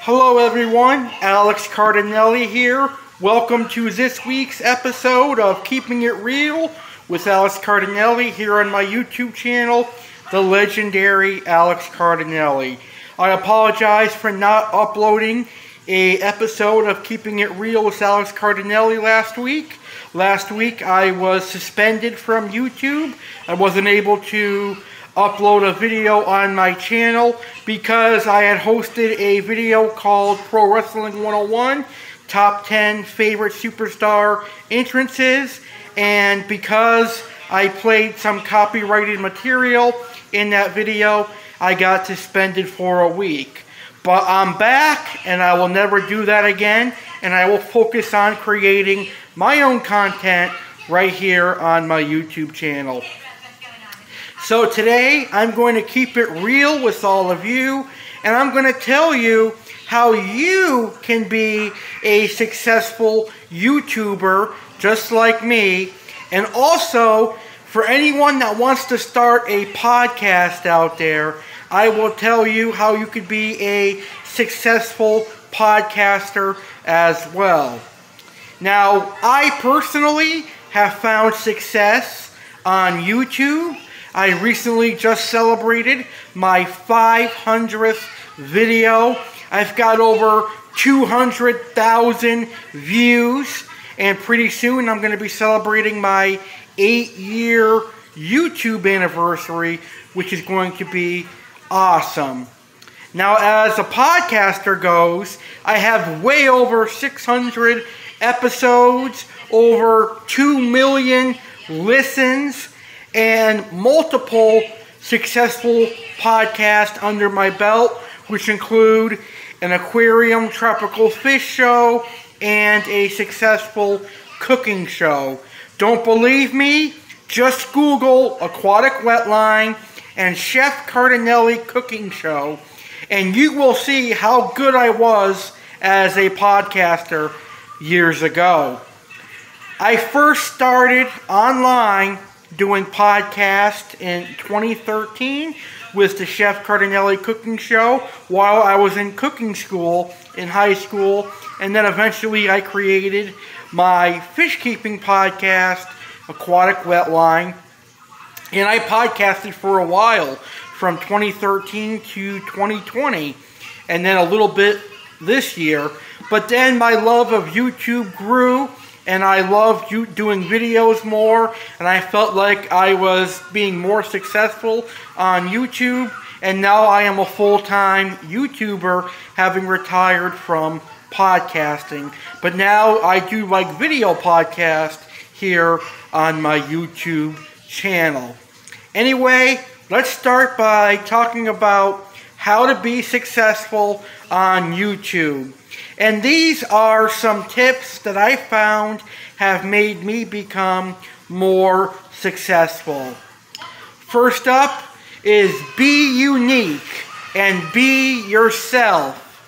Hello everyone, Alex Cardinale here. Welcome to this week's episode of Keeping It Real with Alex Cardinale here on my YouTube channel, the legendary Alex Cardinale. I apologize for not uploading an episode of Keeping It Real with Alex Cardinale last week. Last week I was suspended from YouTube. I wasn't able to upload a video on my channel because I had hosted a video called Pro Wrestling 101, Top 10 Favorite Superstar Entrances, and because I played some copyrighted material in that video, I got suspended for a week. But I'm back, and I will never do that again, and I will focus on creating my own content right here on my YouTube channel. So today, I'm going to keep it real with all of you, and I'm going to tell you how you can be a successful YouTuber just like me, and also for anyone that wants to start a podcast out there, I will tell you how you could be a successful podcaster as well. Now, I personally have found success on YouTube. I recently just celebrated my 500th video. I've got over 200,000 views, and pretty soon I'm going to be celebrating my 8-year YouTube anniversary, which is going to be awesome. Now, as a podcaster goes, I have way over 600 episodes, over 2 million listens, and multiple successful podcasts under my belt, which include an aquarium tropical fish show and a successful cooking show. Don't believe me? Just Google Aquatic Wetline and Chef Cardinale cooking show, and you will see how good I was as a podcaster years ago. I first started online doing podcasts in 2013 with the Chef Cardinale cooking show while I was in cooking school in high school, and then eventually I created my fish keeping podcast, Aquatic Wetline, and I podcasted for a while from 2013 to 2020, and then a little bit this year. But then my love of YouTube grew, and I loved doing videos more, and I felt like I was being more successful on YouTube, and now I am a full-time YouTuber, having retired from podcasting. But now I do like video podcast here on my YouTube channel. Anyway, let's start by talking about how to be successful on YouTube. And these are some tips that I found have made me become more successful. First up is be unique and be yourself.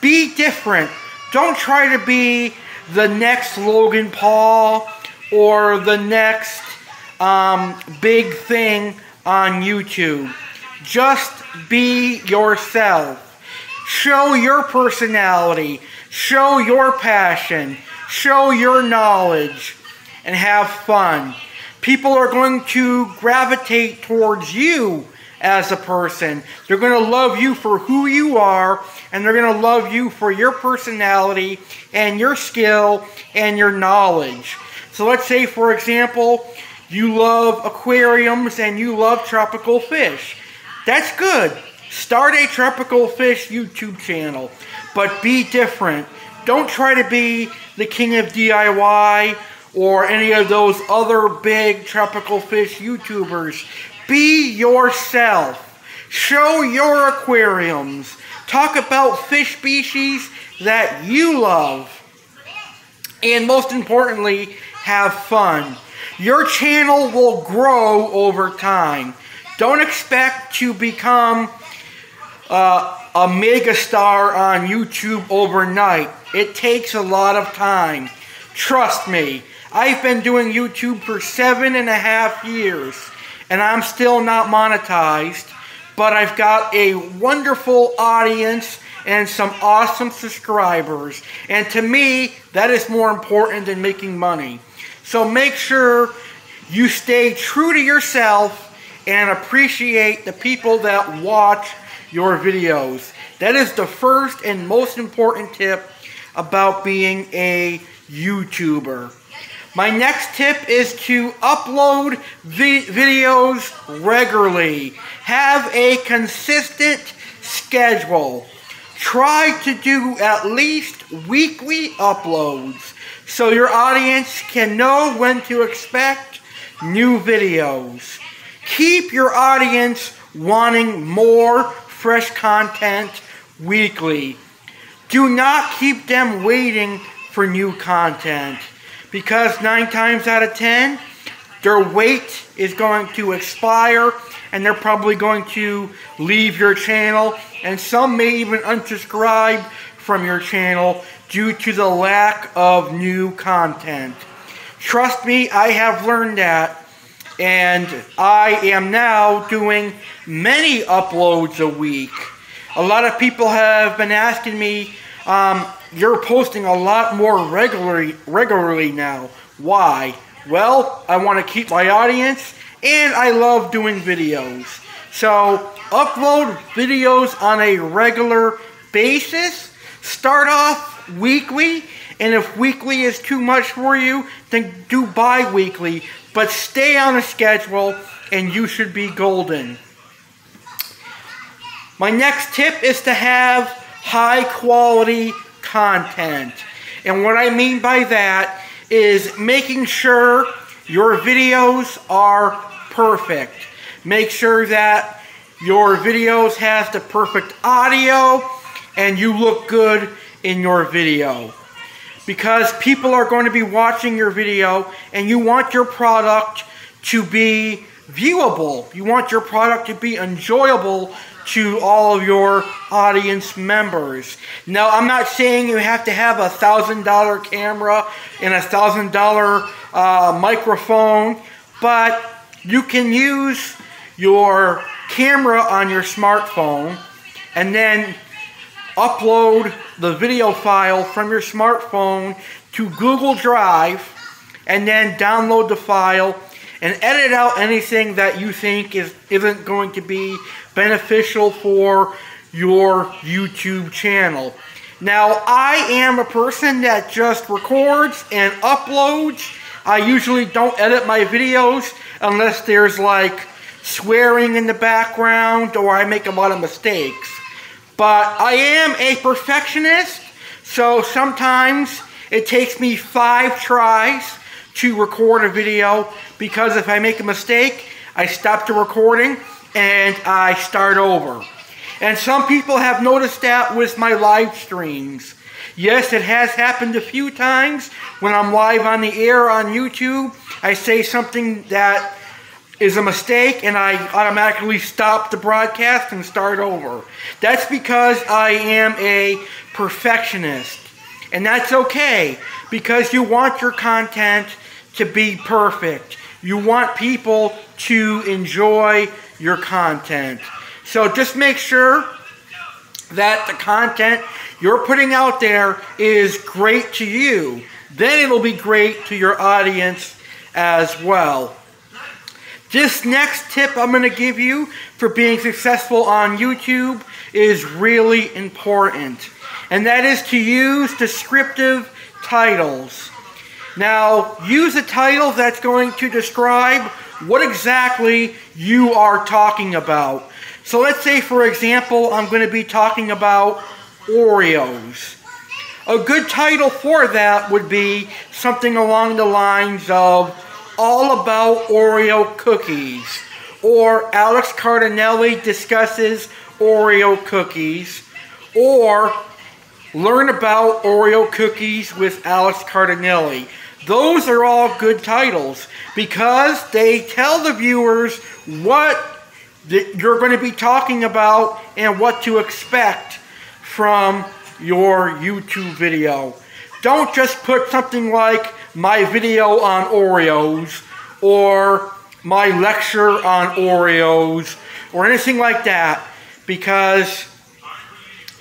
Be different. Don't try to be the next Logan Paul or the next big thing on YouTube. Just be yourself. Show your personality, show your passion, show your knowledge, and have fun. People are going to gravitate towards you as a person. They're going to love you for who you are, and they're going to love you for your personality and your skill and your knowledge. So let's say, for example, you love aquariums and you love tropical fish. That's good. Start a tropical fish YouTube channel, but be different. Don't try to be the king of DIY or any of those other big tropical fish YouTubers. Be yourself. Show your aquariums. Talk about fish species that you love. And most importantly, have fun. Your channel will grow over time. Don't expect to become a megastar on YouTube overnight. It takes a lot of time. Trust me, I've been doing YouTube for 7.5 years, and I'm still not monetized, but I've got a wonderful audience and some awesome subscribers. And to me, that is more important than making money. So make sure you stay true to yourself and appreciate the people that watch your videos. That is the first and most important tip about being a YouTuber. My next tip is to upload videos regularly. Have a consistent schedule. Try to do at least weekly uploads so your audience can know when to expect new videos. Keep your audience wanting more fresh content weekly. Do not keep them waiting for new content, because 9 times out of 10, their wait is going to expire and they're probably going to leave your channel, and some may even unsubscribe from your channel due to the lack of new content. Trust me, I have learned that, and I am now doing many uploads a week. A lot of people have been asking me, you're posting a lot more regularly now. Why? Well, I want to keep my audience, and I love doing videos. So, upload videos on a regular basis. Start off weekly, and if weekly is too much for you, then do bi-weekly. But stay on a schedule, and you should be golden. My next tip is to have high-quality content. And what I mean by that is making sure your videos are perfect. Make sure that your videos has the perfect audio and you look good in your video. Because people are going to be watching your video and you want your product to be viewable. You want your product to be enjoyable to all of your audience members. Now, I'm not saying you have to have a $1,000 camera and a $1,000 microphone, but you can use your camera on your smartphone and then upload the video file from your smartphone to Google Drive and then download the file and edit out anything that you think isn't going to be beneficial for your YouTube channel. Now, I am a person that just records and uploads. I usually don't edit my videos unless there's like swearing in the background or I make a lot of mistakes. But I am a perfectionist, so sometimes it takes me 5 tries to record a video, because if I make a mistake, I stop the recording and I start over. And some people have noticed that with my live streams. Yes, it has happened a few times when I'm live on the air on YouTube. I say something that is a mistake and I automatically stop the broadcast and start over. That's because I am a perfectionist. And that's okay, because you want your content to be perfect. You want people to enjoy your content. So just make sure that the content you're putting out there is great to you. Then it'll be great to your audience as well. This next tip I'm going to give you for being successful on YouTube is really important. And that is to use descriptive titles. Now, use a title that's going to describe what exactly you are talking about. So let's say, for example, I'm going to be talking about Oreos. A good title for that would be something along the lines of All About Oreo Cookies, or Alex Cardinale discusses Oreo cookies, or Learn About Oreo Cookies with Alex Cardinale. Those are all good titles because they tell the viewers what you're going to be talking about and what to expect from your YouTube video. Don't just put something like my video on Oreos or my lecture on Oreos or anything like that, because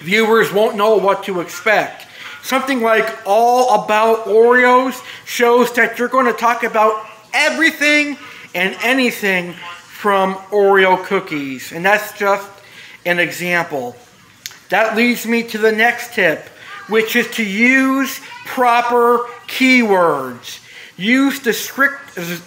viewers won't know what to expect. Something like All About Oreos shows that you're going to talk about everything and anything from Oreo cookies. And that's just an example. That leads me to the next tip, which is to use proper keywords. Use descriptive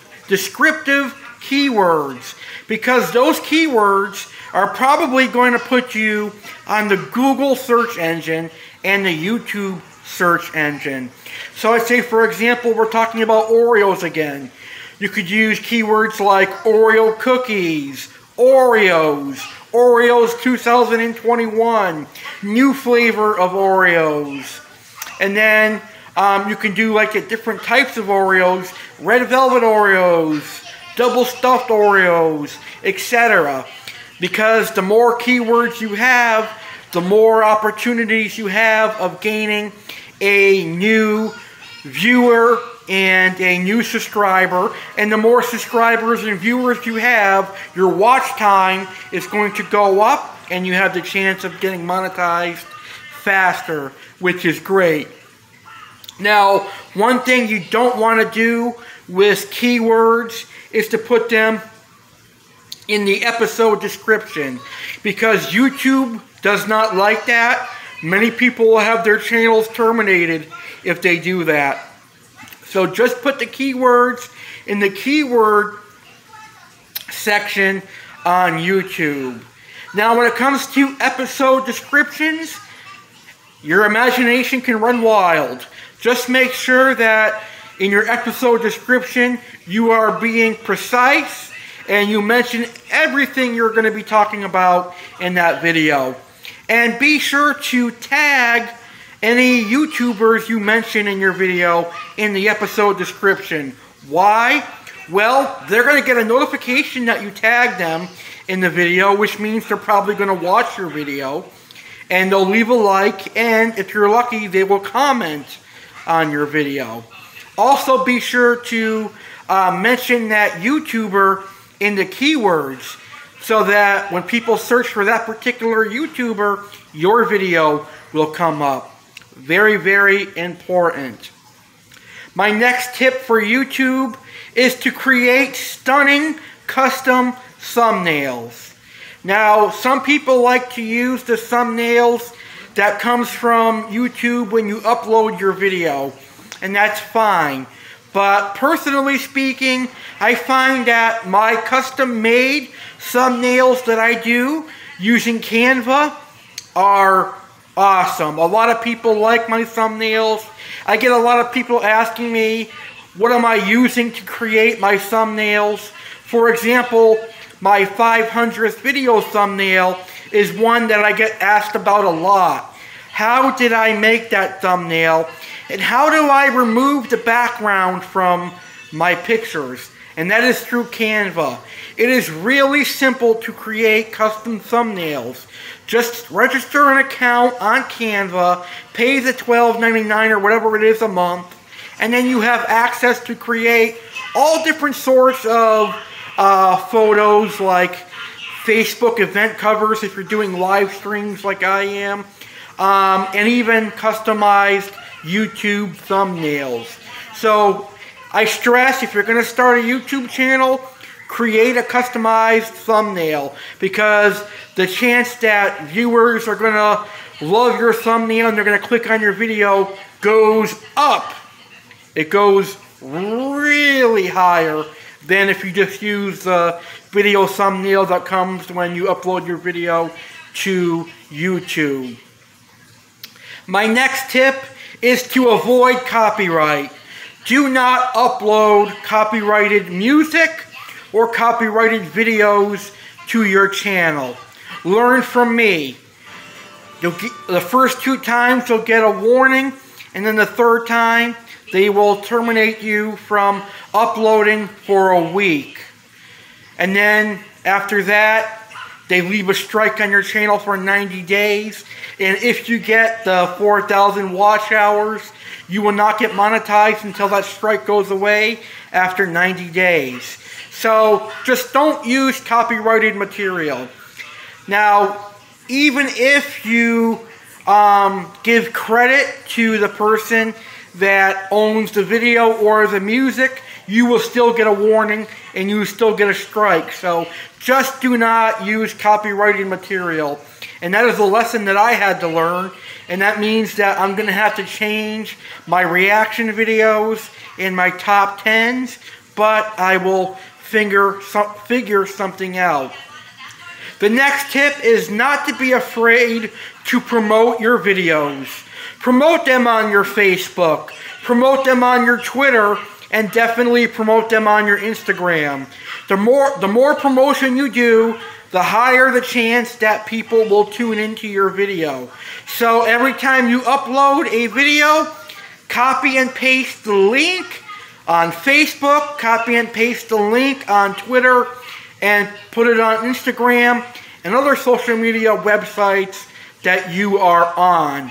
keywords, because those keywords are probably going to put you on the Google search engine and the YouTube search engine. So let's say, for example, we're talking about Oreos again. You could use keywords like Oreo cookies, Oreos, Oreos 2021, new flavor of Oreos. And then you can do like different types of Oreos, red velvet Oreos, double stuffed Oreos, etc. Because the more keywords you have, the more opportunities you have of gaining a new viewer and a new subscriber. And the more subscribers and viewers you have, your watch time is going to go up, and you have the chance of getting monetized faster, which is great. Now, one thing you don't want to do with keywords is to put them in the episode description, because YouTube does not like that. Many people will have their channels terminated if they do that. So just put the keywords in the keyword section on YouTube. Now, when it comes to episode descriptions, your imagination can run wild. Just make sure that in your episode description you are being precise and you mention everything you're going to be talking about in that video. And be sure to tag any YouTubers you mention in your video in the episode description. Why? Well, they're going to get a notification that you tagged them in the video, which means they're probably going to watch your video. And they'll leave a like, and if you're lucky, they will comment on your video. Also, be sure to mention that YouTuber in the keywords, so that when people search for that particular YouTuber, your video will come up. Very, very important. My next tip for YouTube is to create stunning custom thumbnails. Now, some people like to use the thumbnails that comes from YouTube when you upload your video, and that's fine. But personally speaking, I find that my custom-made thumbnails that I do using Canva are awesome. A lot of people like my thumbnails. I get a lot of people asking me, what am I using to create my thumbnails? For example, my 500th video thumbnail is one that I get asked about a lot. How did I make that thumbnail? And how do I remove the background from my pictures? And that is through Canva. It is really simple to create custom thumbnails. Just register an account on Canva, pay the $12.99 or whatever it is a month, and then you have access to create all different sorts of photos, like Facebook event covers if you're doing live streams like I am, and even customized YouTube thumbnails. So I stress, if you're going to start a YouTube channel, create a customized thumbnail, because the chance that viewers are going to love your thumbnail and they're going to click on your video goes up. It goes really higher than if you just use the video thumbnail that comes when you upload your video to YouTube. My next tip is to avoid copyright. Do not upload copyrighted music or copyrighted videos to your channel. Learn from me. The first 2 times you'll get a warning, and then the 3rd time they will terminate you from uploading for a week. And then after that, they leave a strike on your channel for 90 days. And if you get the 4,000 watch hours, you will not get monetized until that strike goes away after 90 days. So just don't use copyrighted material. Now, even if you give credit to the person that owns the video or the music, you will still get a warning and you will still get a strike. So just do not use copyrighted material. And that is a lesson that I had to learn. And that means that I'm going to have to change my reaction videos in my top 10s. But I will figure something out. The next tip is not to be afraid to promote your videos. Promote them on your Facebook. Promote them on your Twitter. And definitely promote them on your Instagram. The more promotion you do, the higher the chance that people will tune into your video. So every time you upload a video, copy and paste the link on Facebook, copy and paste the link on Twitter, and put it on Instagram and other social media websites that you are on.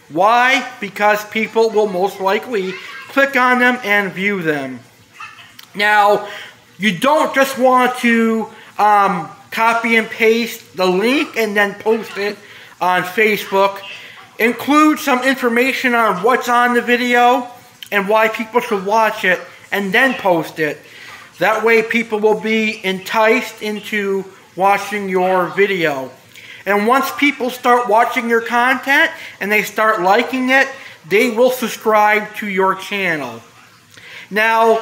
Why? Because people will most likely click on them and view them. Now, you don't just want to copy and paste the link and then post it on Facebook. Include some information on what's on the video and why people should watch it, and then post it. That way people will be enticed into watching your video. And once people start watching your content and they start liking it, they will subscribe to your channel. Now,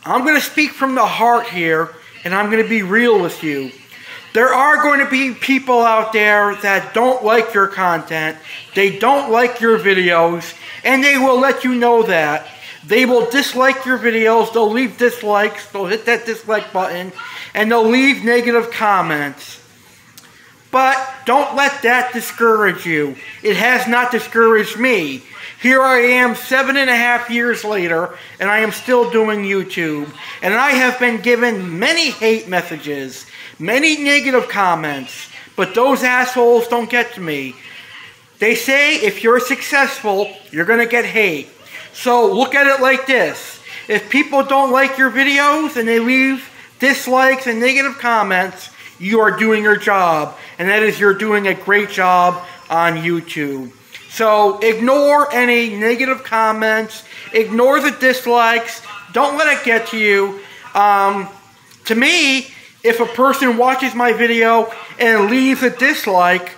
I'm going to speak from the heart here, and I'm going to be real with you. There are going to be people out there that don't like your content, they don't like your videos, and they will let you know that. They will dislike your videos, they'll leave dislikes, they'll hit that dislike button, and they'll leave negative comments. But don't let that discourage you. It has not discouraged me. Here I am 7.5 years later, and I am still doing YouTube. And I have been given many hate messages, many negative comments, but those assholes don't get to me. They say if you're successful, you're going to get hate. So look at it like this. If people don't like your videos and they leave dislikes and negative comments, you are doing your job. And that is, you're doing a great job on YouTube. So ignore any negative comments. Ignore the dislikes. Don't let it get to you. To me, if a person watches my video and leaves a dislike,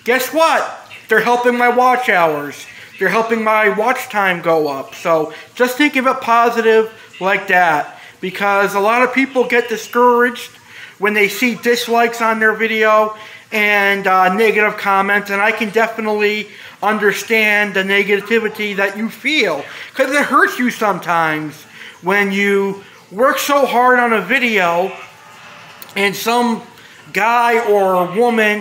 guess what? They're helping my watch hours. They're helping my watch time go up. So just think of it positive like that. Because a lot of people get discouraged when they see dislikes on their video and negative comments. And I can definitely understand the negativity that you feel. Because it hurts you sometimes when you work so hard on a video and some guy or woman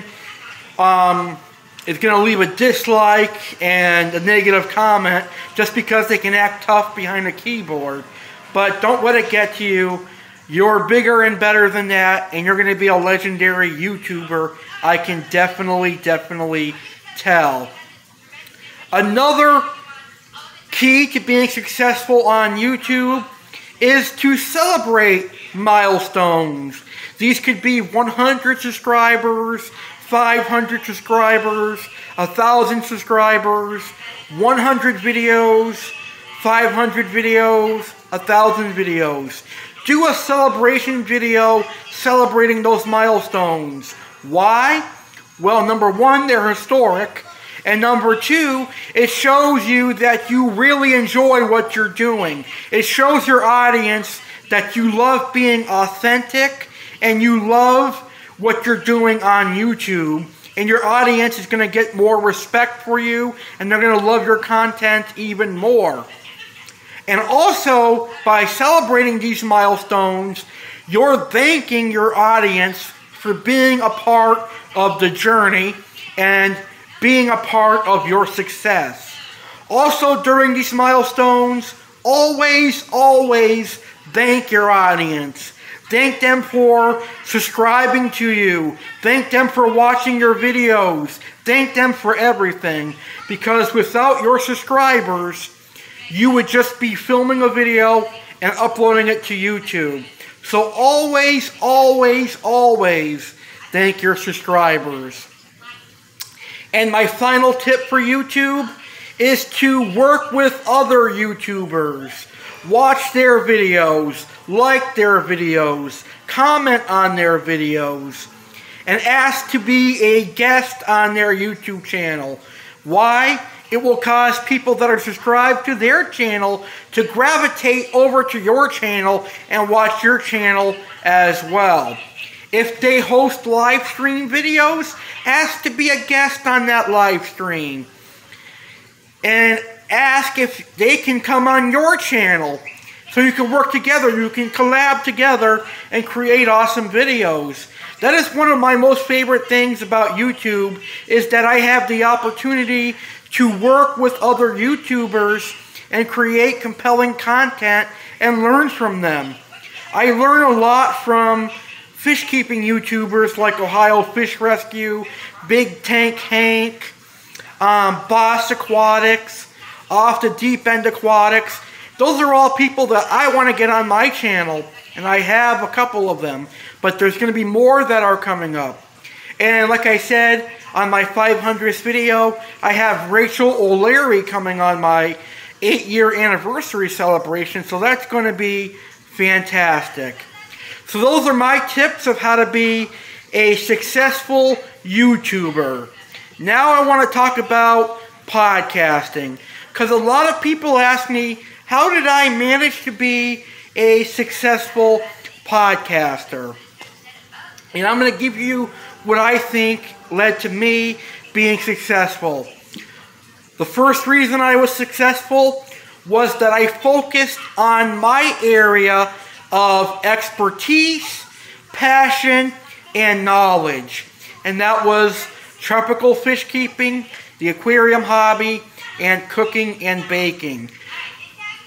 is going to leave a dislike and a negative comment just because they can act tough behind a keyboard. But don't let it get to you. You're bigger and better than that, and you're going to be a legendary YouTuber. I can definitely tell. Another key to being successful on YouTube is to celebrate milestones. These could be 100 subscribers, 500 subscribers, 1,000 subscribers, 100 videos, 500 videos, 1,000 videos. Do a celebration video celebrating those milestones. Why? Well, number one, they're historic. And number two, it shows you that you really enjoy what you're doing. It shows your audience that you love being authentic and you love what you're doing on YouTube. And your audience is going to get more respect for you, and they're going to love your content even more. And also, by celebrating these milestones, you're thanking your audience for being a part of the journey and being a part of your success. Also, during these milestones, always thank your audience. Thank them for subscribing to you. Thank them for watching your videos. Thank them for everything. Because without your subscribers, you would just be filming a video and uploading it to YouTube. So always thank your subscribers. And my final tip for YouTube is to work with other YouTubers. Watch their videos, like their videos, comment on their videos, and ask to be a guest on their YouTube channel. Why? It will cause people that are subscribed to their channel to gravitate over to your channel and watch your channel as well. If they host live stream videos, ask to be a guest on that live stream. And ask if they can come on your channel so you can work together, you can collab together and create awesome videos. That is one of my most favorite things about YouTube, is that I have the opportunity to work with other YouTubers and create compelling content and learn from them. I learn a lot from fish keeping YouTubers like Ohio Fish Rescue, Big Tank Hank, Boss Aquatics, Off the Deep End Aquatics. Those are all people that I want to get on my channel, and I have a couple of them, but there's going to be more that are coming up. And like I said, on my 500th video, I have Rachel O'Leary coming on my 8-year anniversary celebration, so that's going to be fantastic. So those are my tips of how to be a successful YouTuber. Now I want to talk about podcasting, because a lot of people ask me, how did I manage to be a successful podcaster? And I'm going to give you what I think led to me being successful. The first reason I was successful was that I focused on my area of expertise, passion, and knowledge. And that was tropical fish keeping, the aquarium hobby, and cooking and baking.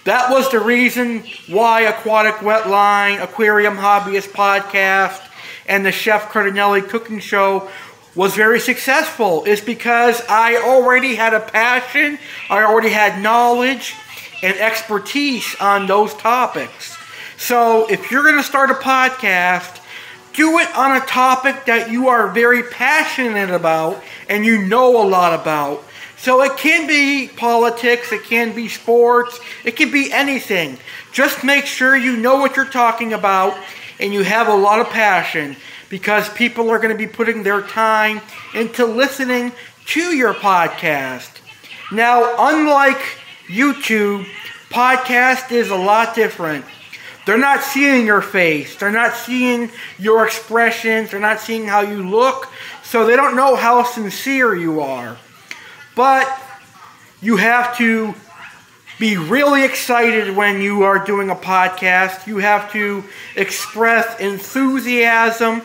That was the reason why Aquatic, Wetline, Aquarium Hobbyist Podcast, and the Chef Cardinale cooking show was very successful. It's because I already had a passion, I already had knowledge and expertise on those topics. So if you're going to start a podcast, do it on a topic that you are very passionate about and you know a lot about. So it can be politics, it can be sports, it can be anything. Just make sure you know what you're talking about and you have a lot of passion, because people are going to be putting their time into listening to your podcast. Now, unlike YouTube, podcast is a lot different. They're not seeing your face. They're not seeing your expressions. They're not seeing how you look. So they don't know how sincere you are. But you have to be really excited when you are doing a podcast. You have to express enthusiasm.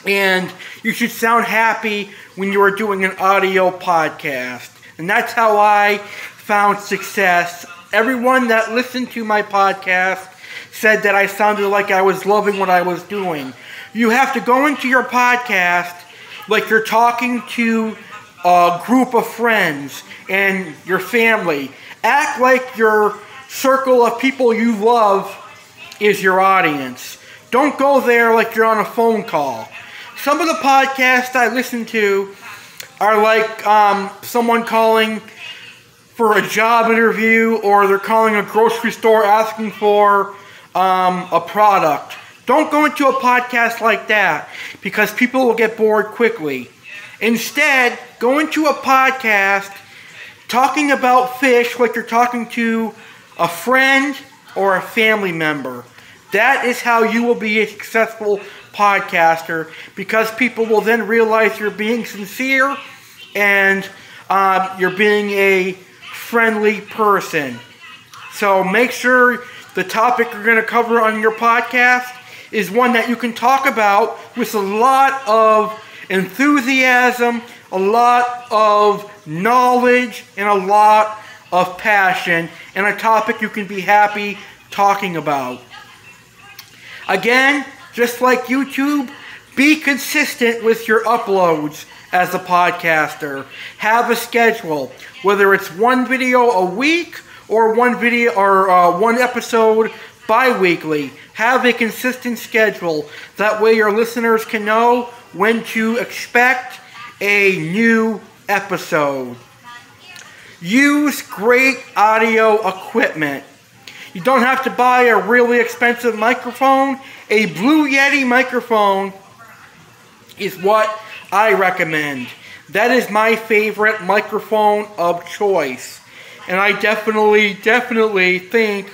And you should sound happy when you are doing an audio podcast. And that's how I found success. Everyone that listened to my podcast said that I sounded like I was loving what I was doing. You have to go into your podcast like you're talking to a group of friends and your family. Act like your circle of people you love is your audience. Don't go there like you're on a phone call. Some of the podcasts I listen to are like someone calling for a job interview, or they're calling a grocery store asking for a product. Don't go into a podcast like that, because people will get bored quickly. Instead, go into a podcast talking about fish like you're talking to a friend or a family member. That is how you will be a successful podcaster, because people will then realize you're being sincere and you're being a friendly person. So make sure the topic you're going to cover on your podcast is one that you can talk about with a lot of enthusiasm, a lot of knowledge, and a lot of passion, and a topic you can be happy talking about. Again, just like YouTube, be consistent with your uploads as a podcaster. Have a schedule, whether it's one video a week or one episode bi-weekly. Have a consistent schedule. That way your listeners can know when to expect a new episode. Use great audio equipment. You don't have to buy a really expensive microphone. A Blue Yeti microphone is what I recommend. That is my favorite microphone of choice. And I definitely think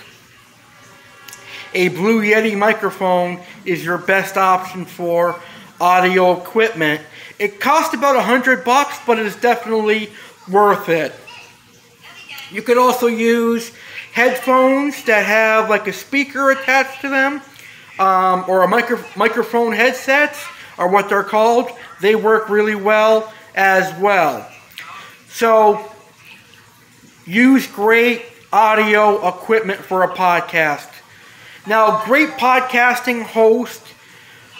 a Blue Yeti microphone is your best option for audio equipment. It costs about $100, but it is definitely worth it. You could also use headphones that have like a speaker attached to them, or a microphone headsets, are what they're called. They work really well as well. So use great audio equipment for a podcast. Now, great podcasting host,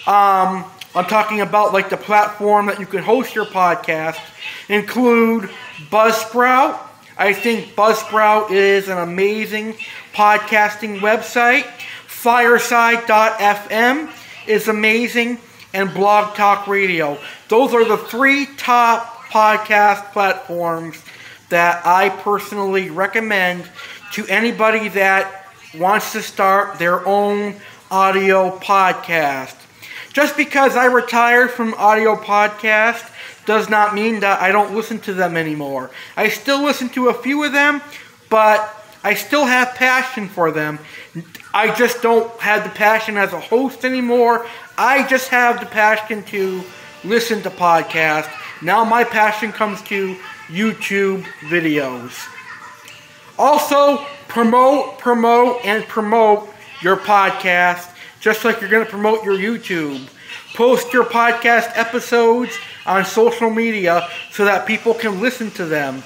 I'm talking about like the platform that you can host your podcast, include Buzzsprout. I think Buzzsprout is an amazing podcasting website. Fireside.fm is amazing, and Blog Talk Radio. Those are the 3 top podcast platforms that I personally recommend to anybody that wants to start their own audio podcast. Just because I retired from audio podcast does not mean that I don't listen to them anymore. I still listen to a few of them, but I still have passion for them. I just don't have the passion as a host anymore. I just have the passion to listen to podcasts. Now my passion comes to YouTube videos. Also, promote your podcast just like you're going to promote your YouTube. Post your podcast episodes on social media so that people can listen to them.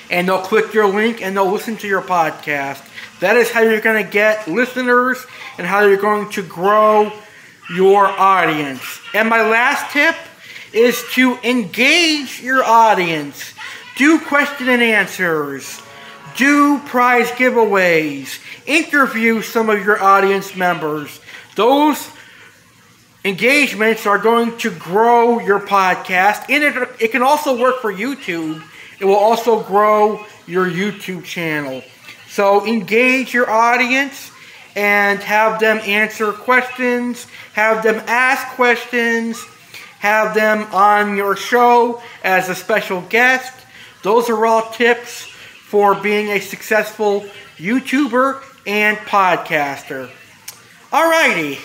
And they'll click your link and they'll listen to your podcast. That is how you're going to get listeners and how you're going to grow your audience. And my last tip is to engage your audience. Do question and answers. Do prize giveaways. Interview some of your audience members. Those engagements are going to grow your podcast. And it can also work for YouTube. It will also grow your YouTube channel. So engage your audience and have them answer questions. Have them ask questions. Have them on your show as a special guest. Those are all tips for being a successful YouTuber and podcaster. Alrighty.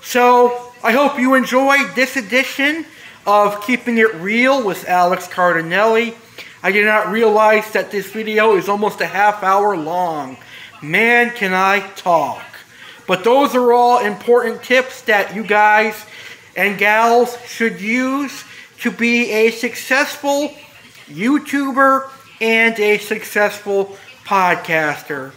So I hope you enjoyed this edition of Keeping It Real with Alex Cardinale. I did not realize that this video is almost a half hour long. Man, can I talk. But those are all important tips that you guys and gals should use to be a successful YouTuber and a successful podcaster.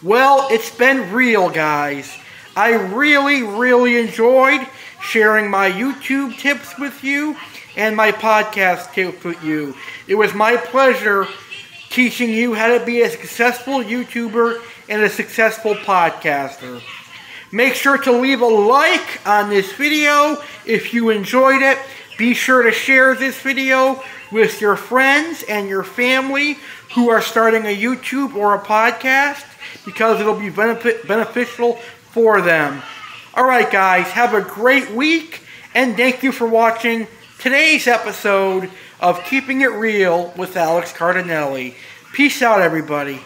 Well, it's been real, guys. I really enjoyed sharing my YouTube tips with you and my podcast tips with you. It was my pleasure teaching you how to be a successful YouTuber and a successful podcaster. Make sure to leave a like on this video if you enjoyed it. Be sure to share this video with your friends and your family who are starting a YouTube or a podcast because it'll be beneficial for them. Alright guys, have a great week and thank you for watching today's episode of Keeping It Real with Alex Cardinale. Peace out everybody.